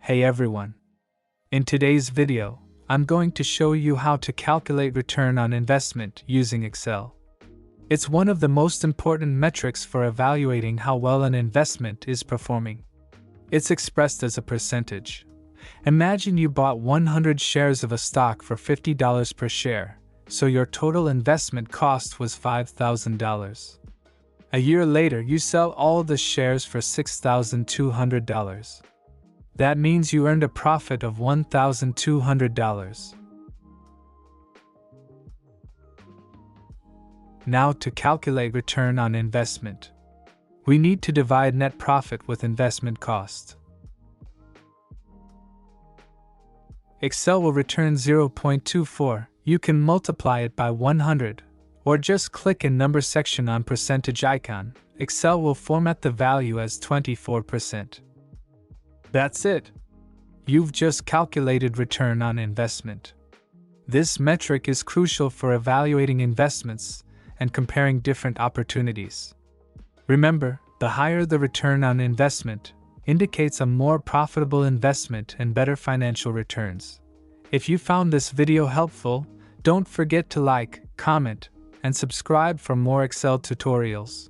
Hey everyone! In today's video, I'm going to show you how to calculate return on investment using Excel. It's one of the most important metrics for evaluating how well an investment is performing. It's expressed as a percentage. Imagine you bought 100 shares of a stock for $50 per share, so your total investment cost was $5,000. A year later, you sell all the shares for $6,200. That means you earned a profit of $1,200. Now to calculate return on investment, we need to divide net profit with investment cost. Excel will return 0.24. You can multiply it by 100, or just click in number section on percentage icon. Excel will format the value as 24%. That's it. You've just calculated return on investment. This metric is crucial for evaluating investments and comparing different opportunities. Remember, the higher the return on investment indicates a more profitable investment and better financial returns. If you found this video helpful, don't forget to like, comment, and subscribe for more Excel tutorials.